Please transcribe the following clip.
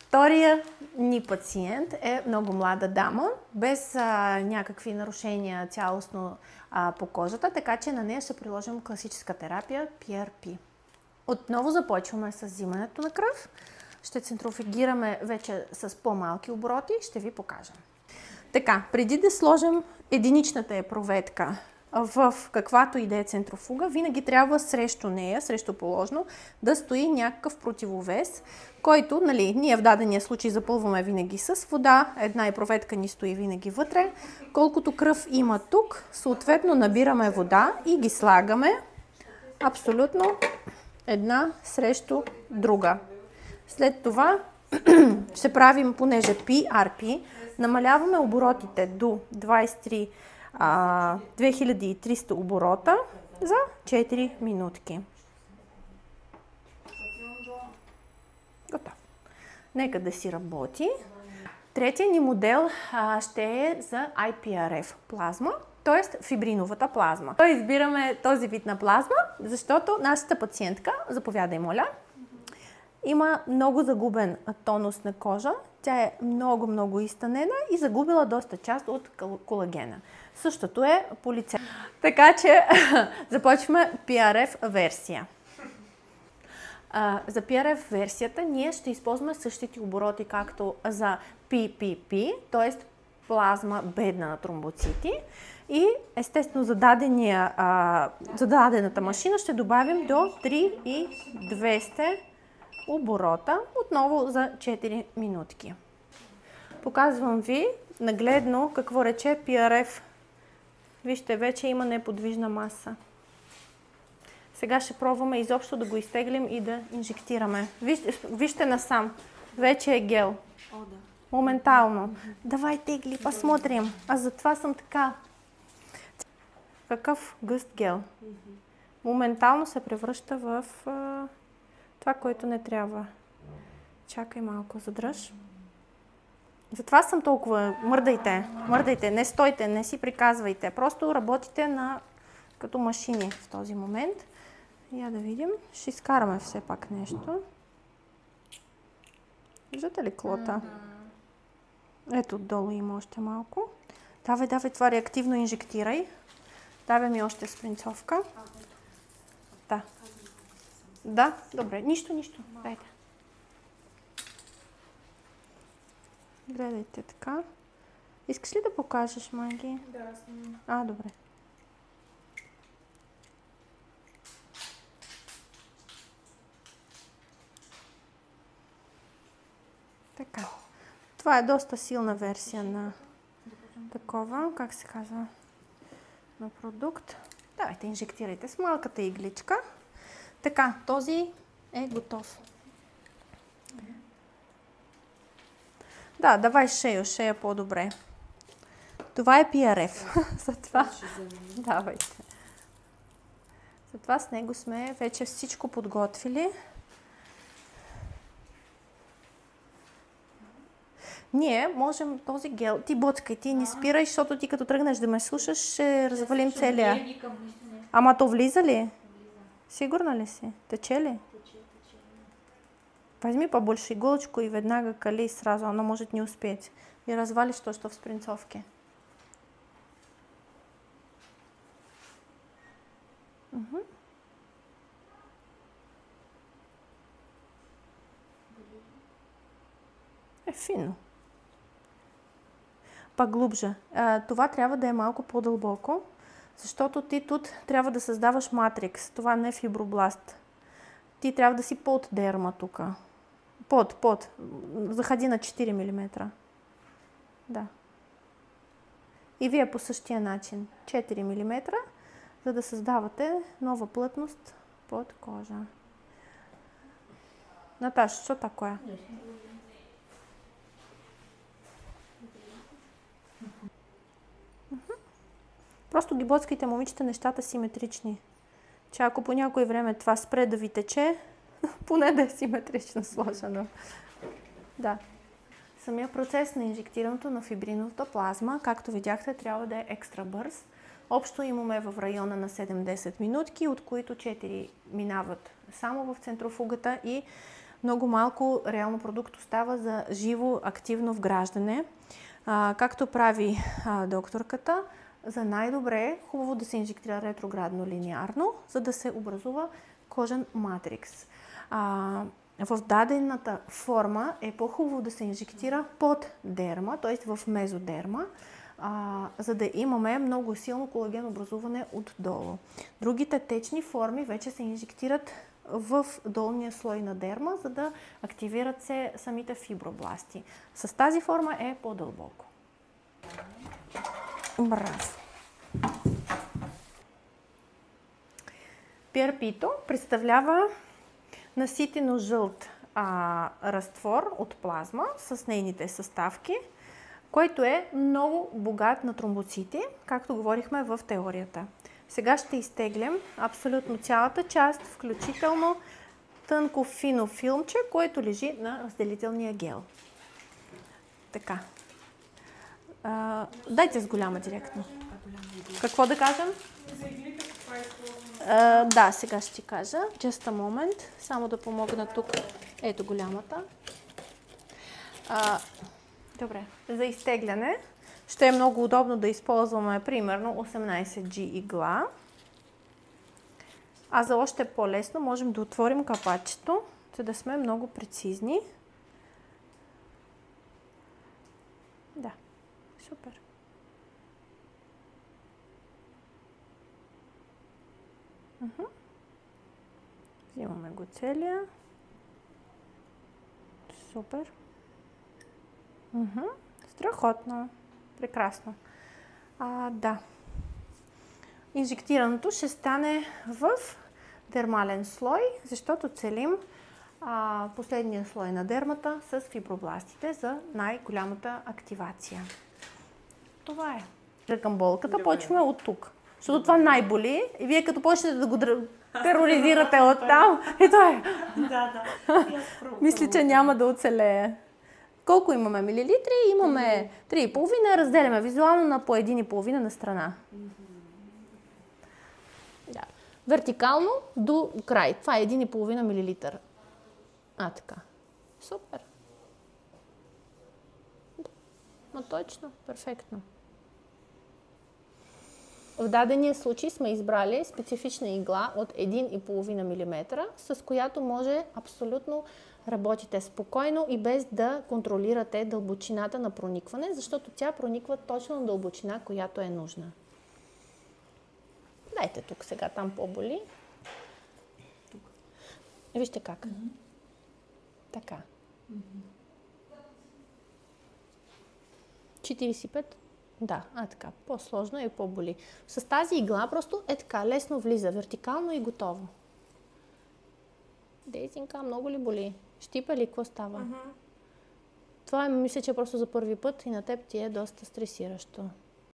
Втория ни пациент е много млада дама, без някакви нарушения цялостно по кожата, така че на нея ще приложим класическа терапия PRP. Отново започваме с взимането на кръв. Ще центрофугираме вече с по-малки обороти, ще ви покажа. Така, преди да сложим единичната епроветка в каквато и да е центрофуга, винаги трябва срещу нея, срещу положно, да стои някакъв противовес, който, ние в дадения случай запълваме винаги с вода, една епроветка ни стои винаги вътре. Колкото кръв има тук, съответно набираме вода и ги слагаме абсолютно една срещу друга. След това ще правим, понеже PRP, намаляваме оборотите до 2300 оборота за 4 минутки. Готов. Нека да си работи. Третия ни модел ще е за IPRF плазма, т.е. фибриновата плазма. Избираме този вид на плазма, защото нашата пациентка, заповядай моля, има много загубен тонус на кожа. Тя е много изтънена и загубила доста част от колагена. Същото е по лице. Така че започваме PRF версия. За PRF версията ние ще използваме същите обороти, както за PPP, т.е. плазма бедна на тромбоцити. И естествено за дадената машина ще добавим до 3200 оборота, отново за 4 минутки. Показвам ви нагледно какво рече PRF. Вижте, вече има неподвижна маса. Сега ще пробваме изобщо да го изтеглим и да инжектираме. Вижте насам, вече е гел. Моментално. Давай тегли, посмотрим. Аз затова съм така. Какъв гъст гел. Моментално се превръща в това, което не трябва. Чакай малко, задръж. Затова съм толкова... Мърдайте, не стойте, не си приказвайте. Просто работите като машини в този момент. Я да видим. Ще изкараме все пак нещо. Виждате ли клота? Ето отдолу има още малко. Давай, това реактивно инжектирай. Давай ми още спринцовка. Да, добре. Нищо. Дайте. Гледайте така. Искаш ли да покажеш, Маги? Да, аз добре. Така. Това е доста силна версия на такова, как се казва, на продукт. Давайте, инжектирайте с малката игличка. Така, този е готов. Да, давай шея по-добре. Това е PRF. Затова... Давайте. Затова с него сме вече всичко подготвили. Ние можем този гел... Ти боцкай, ти не спирай, защото ти като тръгнеш да ме слушаш, ще развалим целия. Ама то влиза ли? Сигурна ли си? Тече ли? Тече. Возьми побольше иголочку и веднага кали сразу, она может не успеть. И развалишь то, что в спринцовке. Угу. Фино. Поглубже. Това трябва да е малко по-дълбоко, защото ти тут трябва да създаваш матрикс. Това не е фибробласт. Ти трябва да си под дерма тук. Под. Заходи на 4 мм. Да. И вие по същия начин. 4 мм, за да създавате нова плътност под кожа. Наташа, що такое? Просто ги боцкайте, момичета, нещата симетрични. Че ако по някое време това спре да ви тече, поне да е симетрично сложено. Да. Самия процес на инжектирането на фибриновата плазма, както видяхте, трябва да е екстра бърз. Общо имаме в района на 7-10 минутки, от които 4 минават само в центрофугата и много малко реално продукт остава за живо активно вграждане. Както прави докторката, за най-добре е хубаво да се инжектира ретроградно линеарно, за да се образува кожен матрикс. В дадената форма е по-хубаво да се инжектира под дерма, т.е. в мезодерма, за да имаме много силно колаген образуване отдолу. Другите течни форми вече се инжектират в долния слой на дерма, за да активират се самите фибробласти. С тази форма е по-дълбоко. Браво! PRP-то представлява наситено жълт разтвор от плазма с нейните съставки, който е много богат на тромбоцити, както говорихме в теорията. Сега ще изтеглям абсолютно цялата част, включително тънко фино филмче, което лежи на разделителния гел. Така. Дайте с голяма директно. Какво да кажем? Да, сега ще ти кажа. Just a moment. Само да помогна тук. Ето голямата. Добре. За изтегляне ще е много удобно да използваме примерно 18G игла. А за още по-лесно можем да отворим капачето, за да сме много прецизни. Да, супер. Взимаме го целия. Супер. Страхотно. Прекрасно. Да. Инжектираното ще стане в дермален слой, защото целим последния слой на дермата с фибробластите за най-голямата активация. Това е. Към болката почваме от тук. Защото това най-боли и вие като почнете да го тероризирате оттам, и това е. Да. Мисля, че няма да оцелее. Колко имаме милилитри? Имаме 3,5, разделяме визуално на по 1,5 на страна. Да. Вертикално до край. Това е 1,5 милилитър. Така. Супер. Но точно. Перфектно. В дадения случай сме избрали специфична игла от 1,5 мм, с която може абсолютно работите спокойно и без да контролирате дълбочината на проникване, защото тя прониква точно на дълбочина, която е нужна. Дайте тук сега, там по-боли. Вижте как. Така. 45. Да, така. По-сложно и по-боли. С тази игла просто е така, лесно влиза, вертикално и готово. Дейзинка, много ли боли? Щипа ли? Какво става? Това мисля, че просто за първи път и на теб ти е доста стресиращо.